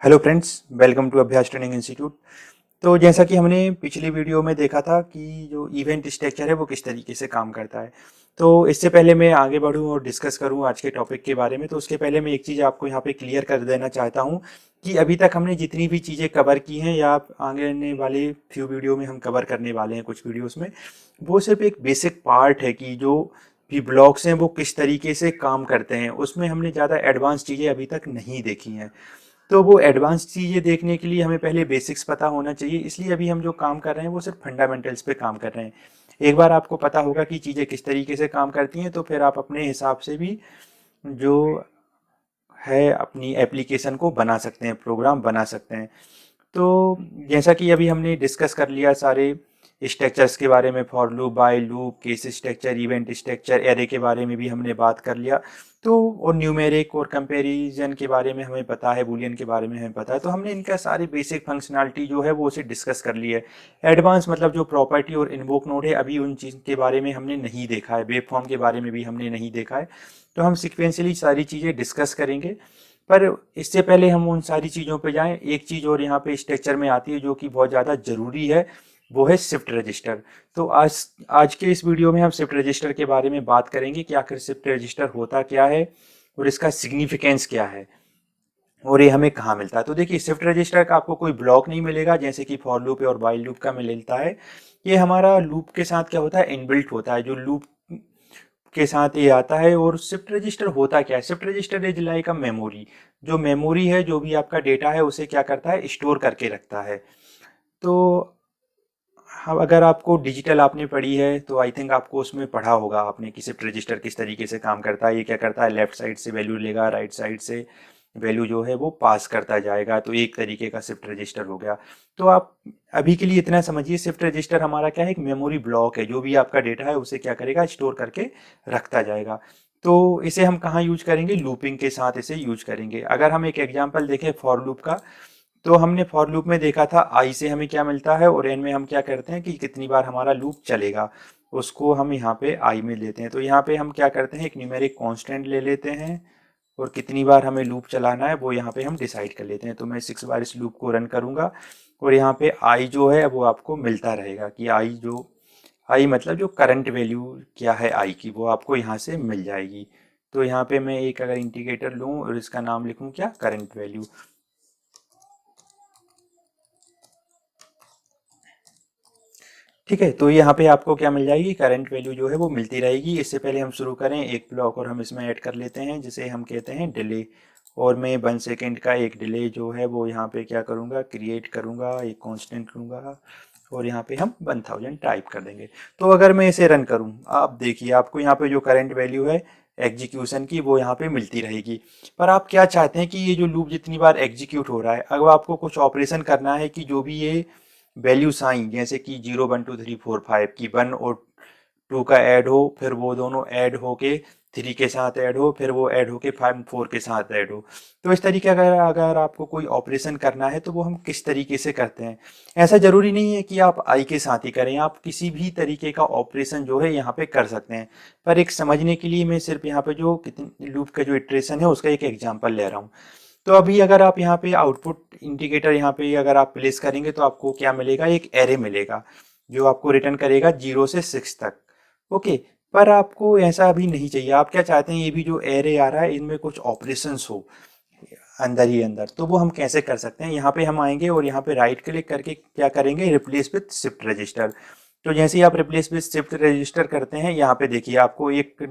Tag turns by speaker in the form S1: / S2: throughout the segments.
S1: Hello friends, welcome to अभ्यास training institute. तो जैसा कि हमने पिछली वीडियो में देखा था कि जो इवेंट स्ट्रक्चर है वो किस तरीके से काम करता है। तो इससे पहले मैं आगे बढ़ूं और डिस्कस करूं आज के टॉपिक के बारे में, तो उसके पहले मैं एक चीज़ आपको यहाँ पे क्लियर कर देना चाहता हूं कि अभी तक हमने जितनी भी चीज़ें कवर की हैं या आगे आने वाले फ्यू वीडियो में हम कवर करने वाले हैं कुछ वीडियोज़ में, वो सिर्फ एक बेसिक पार्ट है कि जो भी ब्लॉक्स हैं वो किस तरीके से काम करते हैं। उसमें हमने ज़्यादा एडवांस चीज़ें अभी तक नहीं देखी हैं। तो वो एडवांस चीज़ें देखने के लिए हमें पहले बेसिक्स पता होना चाहिए, इसलिए अभी हम जो काम कर रहे हैं वो सिर्फ फंडामेंटल्स पे काम कर रहे हैं। एक बार आपको पता होगा कि चीज़ें किस तरीके से काम करती हैं तो फिर आप अपने हिसाब से भी जो है अपनी एप्लीकेशन को बना सकते हैं, प्रोग्राम बना सकते हैं। तो जैसा कि अभी हमने डिस्कस कर लिया सारे स्ट्रक्चर्स के बारे में, for loop, while loop, case structure, event structure, array के बारे में भी हमने बात कर लिया। तो और न्यूमेरिक और कंपैरिजन के बारे में हमें पता है, बूलियन के बारे में हमें पता है। तो हमने इनका सारी बेसिक फंक्शनैलिटी जो है वो उसे डिस्कस कर ली है। एडवांस मतलब जो प्रॉपर्टी और इन्वोक नोड है, अभी उन चीज़ के बारे में हमने नहीं देखा है। वेब फॉर्म के बारे में भी हमने नहीं देखा है। तो हम सिक्वेंशियली सारी चीज़ें डिस्कस करेंगे। पर इससे पहले हम उन सारी चीज़ों पे जाएं, एक चीज़ और यहाँ पे स्ट्रक्चर में आती है जो कि बहुत ज़्यादा ज़रूरी है, वो है शिफ्ट रजिस्टर। तो आज आज के इस वीडियो में हम शिफ्ट रजिस्टर के बारे में बात करेंगे कि आखिर शिफ्ट रजिस्टर होता क्या है और इसका सिग्निफिकेंस क्या है और ये हमें कहाँ मिलता है। तो देखिए, शिफ्ट रजिस्टर का आपको कोई ब्लॉक नहीं मिलेगा जैसे कि फॉर लूप और वाइल लूप का मिलता है। ये हमारा लूप के साथ क्या होता है, इनबिल्ट होता है, जो लूप के साथ ये आता है। और शिफ्ट रजिस्टर होता क्या है? Shift register is like a memory. जो मेमोरी है, जो भी आपका डेटा है उसे क्या करता है, स्टोर करके रखता है। तो हाँ, अगर आपको डिजिटल आपने पढ़ी है तो आई थिंक आपको उसमें पढ़ा होगा आपने कि शिफ्ट रजिस्टर किस तरीके से काम करता है। ये क्या करता है, लेफ्ट साइड से वैल्यू लेगा, राइट साइड से वैल्यू जो है वो पास करता जाएगा। तो एक तरीके का शिफ्ट रजिस्टर हो गया। तो आप अभी के लिए इतना समझिए, शिफ्ट रजिस्टर हमारा क्या है, एक मेमोरी ब्लॉक है। जो भी आपका डेटा है उसे क्या करेगा, स्टोर करके रखता जाएगा। तो इसे हम कहाँ यूज करेंगे, लूपिंग के साथ इसे यूज करेंगे। अगर हम एक एग्जाम्पल देखें फॉर लूप का, तो हमने फॉर लूप में देखा था आई से हमें क्या मिलता है और एन में हम क्या करते हैं कि कितनी बार हमारा लूप चलेगा, उसको हम यहाँ पे आई में लेते हैं। तो यहाँ पे हम क्या करते हैं, एक न्यूमेरिक कांस्टेंट ले लेते हैं और कितनी बार हमें लूप चलाना है वो यहाँ पे हम डिसाइड कर लेते हैं। तो मैं 6 बार इस लूप को रन करूँगा और यहाँ पे आई जो है वो आपको मिलता रहेगा कि आई मतलब जो करंट वैल्यू क्या है आई की, वो आपको यहाँ से मिल जाएगी। तो यहाँ पे मैं एक अगर इंडिकेटर लूँ और इसका नाम लिखूँ क्या, करंट वैल्यू। ठीक है, तो यहाँ पे आपको क्या मिल जाएगी, करंट वैल्यू जो है वो मिलती रहेगी। इससे पहले हम शुरू करें एक ब्लॉक और हम इसमें ऐड कर लेते हैं जिसे हम कहते हैं डिले। और मैं 1 सेकेंड का एक डिले जो है वो यहाँ पे क्या करूँगा, क्रिएट करूँगा, एक कांस्टेंट लूँगा और यहाँ पे हम 1000 टाइप कर देंगे। तो अगर मैं इसे रन करूँ, आप देखिए आपको यहाँ पे जो करंट वैल्यू है एग्जीक्यूशन की वो यहाँ पे मिलती रहेगी। पर आप क्या चाहते हैं कि ये जो लूप जितनी बार एग्जीक्यूट हो रहा है, अगर आपको कुछ ऑपरेशन करना है कि जो भी ये वैल्यूज आई जैसे कि 0 1 2 3 4 5 की 1 और 2 का ऐड हो, फिर वो दोनों ऐड होके 3 के साथ ऐड हो, फिर वो ऐड होके 5 4 के साथ ऐड हो। तो इस तरीके अगर अगर आपको कोई ऑपरेशन करना है तो वो हम किस तरीके से करते हैं। ऐसा जरूरी नहीं है कि आप आई के साथ ही करें, आप किसी भी तरीके का ऑपरेशन जो है यहाँ पे कर सकते हैं। पर एक समझने के लिए मैं सिर्फ यहाँ पे जो कितने लूप का जो इटरेशन है उसका एक एग्जाम्पल ले रहा हूँ। तो अभी अगर आप यहाँ पे आउटपुट इंडिकेटर यहाँ पे अगर आप प्लेस करेंगे तो आपको क्या मिलेगा, एक एरे मिलेगा जो आपको रिटर्न करेगा 0 से 6 तक। ओके, पर आपको ऐसा अभी नहीं चाहिए। आप क्या चाहते हैं, ये भी जो एरे आ रहा है इनमें कुछ ऑपरेशंस हो अंदर ही अंदर। तो वो हम कैसे कर सकते हैं, यहाँ पे हम आएंगे और यहाँ पे राइट क्लिक करके क्या करेंगे, रिप्लेस विथ शिफ्ट रजिस्टर। तो जैसे ही आप रिप्लेस विथ शिफ्ट रजिस्टर करते हैं, यहाँ पे देखिए आपको एक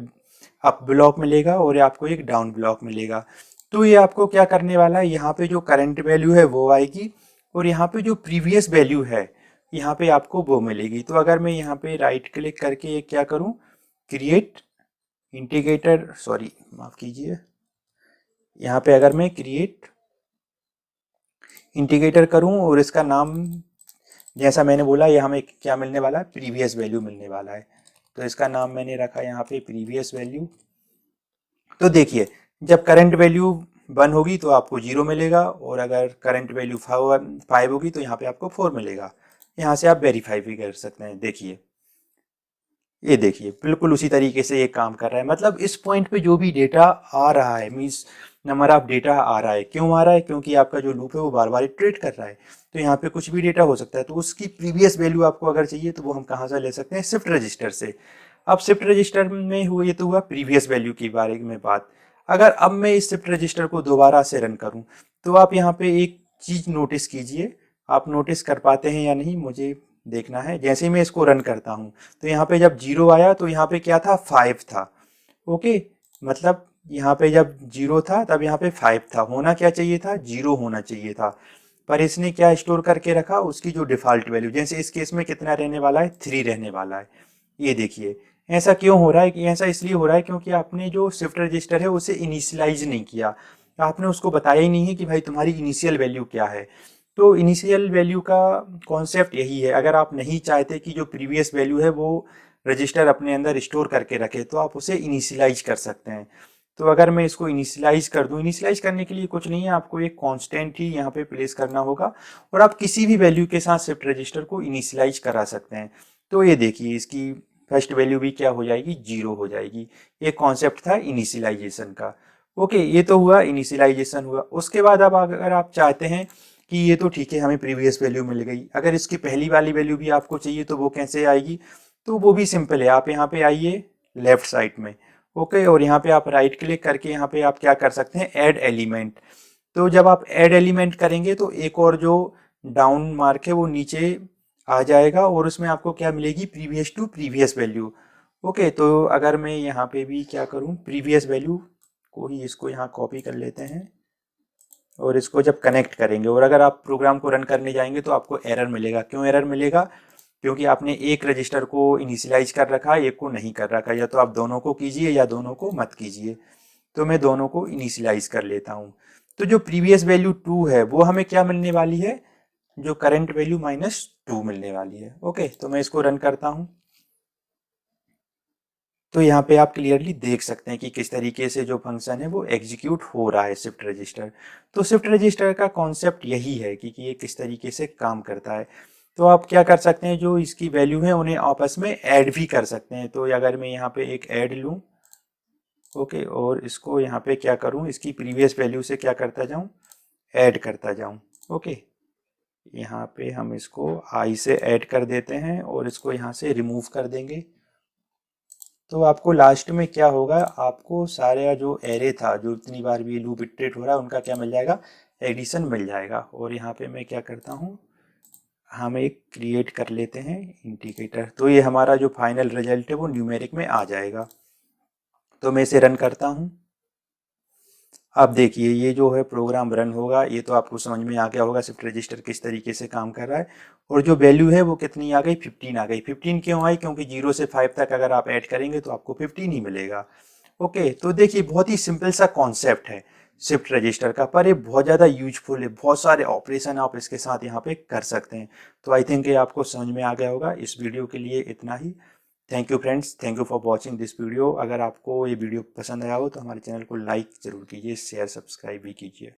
S1: अप ब्लॉक मिलेगा और आपको एक डाउन ब्लॉक मिलेगा। तो ये आपको क्या करने वाला है, यहाँ पे जो करंट वैल्यू है वो आएगी और यहाँ पे जो प्रीवियस वैल्यू है यहाँ पे आपको वो मिलेगी। तो अगर मैं यहाँ पे राइट क्लिक करके क्या करूँ, क्रिएट इंटीग्रेटर, सॉरी माफ कीजिए, यहाँ पे अगर मैं क्रिएट इंटीग्रेटर करूँ और इसका नाम जैसा मैंने बोला, ये हमें क्या मिलने वाला है, प्रीवियस वैल्यू मिलने वाला है। तो इसका नाम मैंने रखा यहाँ पे प्रीवियस वैल्यू। तो देखिए, जब करंट वैल्यू 1 होगी तो आपको 0 मिलेगा और अगर करंट वैल्यू 5 होगी तो यहाँ पे आपको 4 मिलेगा। यहाँ से आप वेरीफाई भी कर सकते हैं। देखिए ये देखिए बिल्कुल उसी तरीके से ये काम कर रहा है। मतलब इस पॉइंट पे जो भी डेटा आ रहा है, मीन्स नंबर ऑफ डेटा आ रहा है, क्यों आ रहा है? क्योंकि आपका जो लूप है वो बार बार इटरेट कर रहा है। तो यहाँ पे कुछ भी डेटा हो सकता है, तो उसकी प्रीवियस वैल्यू आपको अगर चाहिए तो वो हम कहाँ से ले सकते हैं? शिफ्ट रजिस्टर से। अब शिफ्ट रजिस्टर में हुआ, ये तो हुआ प्रीवियस वैल्यू के बारे में बात। अगर अब मैं इस शिफ्ट रजिस्टर को दोबारा से रन करूँ तो आप यहाँ पे एक चीज नोटिस कीजिए, आप नोटिस कर पाते हैं या नहीं मुझे देखना है। जैसे ही मैं इसको रन करता हूँ तो यहाँ पे जब 0 आया तो यहाँ पे क्या था? 5 था। ओके, मतलब यहाँ पे जब 0 था तब यहाँ पे 5 था। होना क्या चाहिए था? 0 होना चाहिए था। पर इसने क्या स्टोर करके रखा? उसकी जो डिफॉल्ट वैल्यू। जैसे इस केस में कितना रहने वाला है? 3 रहने वाला है। ये देखिए ऐसा क्यों हो रहा है? कि ऐसा इसलिए हो रहा है क्योंकि आपने जो शिफ्ट रजिस्टर है उसे इनिशियलाइज नहीं किया। आपने उसको बताया ही नहीं है कि भाई तुम्हारी इनिशियल वैल्यू क्या है। तो इनिशियल वैल्यू का कॉन्सेप्ट यही है। अगर आप नहीं चाहते कि जो प्रीवियस वैल्यू है वो रजिस्टर अपने अंदर स्टोर करके रखे तो आप उसे इनिशियलाइज कर सकते हैं। तो अगर मैं इसको इनिशियलाइज कर दूं, इनिशियलाइज करने के लिए कुछ नहीं है, आपको एक कांस्टेंट ही यहाँ पे प्लेस करना होगा और आप किसी भी वैल्यू के साथ शिफ्ट रजिस्टर को इनिशियलाइज करा सकते हैं। तो ये देखिए इसकी फर्स्ट वैल्यू भी क्या हो जाएगी? 0 हो जाएगी। ये कॉन्सेप्ट था इनिशियलाइजेशन का। ओके, ये तो हुआ इनिशियलाइजेशन हुआ। उसके बाद अब अगर आप चाहते हैं कि ये तो ठीक है हमें प्रीवियस वैल्यू मिल गई, अगर इसकी पहली वाली वैल्यू भी आपको चाहिए तो वो कैसे आएगी? तो वो भी सिंपल है। आप यहाँ पे आइए लेफ्ट साइड में, ओके, और यहाँ पे आप राइट क्लिक करके यहाँ पे आप क्या कर सकते हैं? Add element. तो जब आप ऐड एलिमेंट करेंगे तो एक और जो डाउन मार्क है वो नीचे आ जाएगा और उसमें आपको क्या मिलेगी? Previous to previous value. Okay, तो अगर मैं यहाँ पे भी क्या करूँ? प्रीवियस वैल्यू को ही इसको यहाँ कॉपी कर लेते हैं और इसको जब कनेक्ट करेंगे और अगर आप प्रोग्राम को रन करने जाएंगे तो आपको एरर मिलेगा। क्यों एरर मिलेगा? क्योंकि आपने एक रजिस्टर को इनिशियलाइज कर रखा है, एक को नहीं कर रखा। या तो आप दोनों को कीजिए या दोनों को मत कीजिए। तो मैं दोनों को इनिशियलाइज कर लेता हूँ। तो जो प्रीवियस वैल्यू 2 है वो हमें क्या मिलने वाली है? जो करंट वैल्यू -2 मिलने वाली है। ओके, तो मैं इसको रन करता हूँ। तो यहाँ पे आप क्लियरली देख सकते हैं कि किस तरीके से जो फंक्शन है वो एग्जीक्यूट हो रहा है शिफ्ट रजिस्टर। तो शिफ्ट रजिस्टर का कॉन्सेप्ट यही है कि ये किस तरीके से काम करता है। तो आप क्या कर सकते हैं? जो इसकी वैल्यू है उन्हें आपस में ऐड भी कर सकते हैं। तो अगर मैं यहाँ पे एक ऐड लूँ, ओके, और इसको यहाँ पे क्या करूँ? इसकी प्रीवियस वैल्यू से क्या करता जाऊँ? ऐड करता जाऊँ। ओके, यहाँ पे हम इसको आई से ऐड कर देते हैं और इसको यहाँ से रिमूव कर देंगे। तो आपको लास्ट में क्या होगा? आपको सारे जो एरे था, जो इतनी बार भी लूप इटरेट हो रहा है, उनका क्या मिल जाएगा? एडिशन मिल जाएगा। और यहाँ पे मैं क्या करता हूँ? हम एक क्रिएट कर लेते हैं इंडिकेटर। तो ये हमारा जो फाइनल रिजल्ट है वो न्यूमेरिक में आ जाएगा। तो मैं इसे रन करता हूँ। अब देखिए ये जो है प्रोग्राम रन होगा। ये तो आपको समझ में आ गया होगा शिफ्ट रजिस्टर किस तरीके से काम कर रहा है। और जो वैल्यू है वो कितनी आ गई? 15 आ गई। 15 क्यों आई? क्योंकि 0 से 5 तक अगर आप ऐड करेंगे तो आपको 15 ही मिलेगा। ओके, तो देखिए बहुत ही सिंपल सा कॉन्सेप्ट है शिफ्ट रजिस्टर का, पर ये बहुत ज़्यादा यूजफुल है। बहुत सारे ऑपरेशन आप इसके साथ यहाँ पे कर सकते हैं। तो आई थिंक ये आपको समझ में आ गया होगा। इस वीडियो के लिए इतना ही। Thank you friends, thank you for watching this video. अगर आपको ये वीडियो पसंद आया हो तो हमारे चैनल को लाइक ज़रूर कीजिए, शेयर सब्सक्राइब भी कीजिए।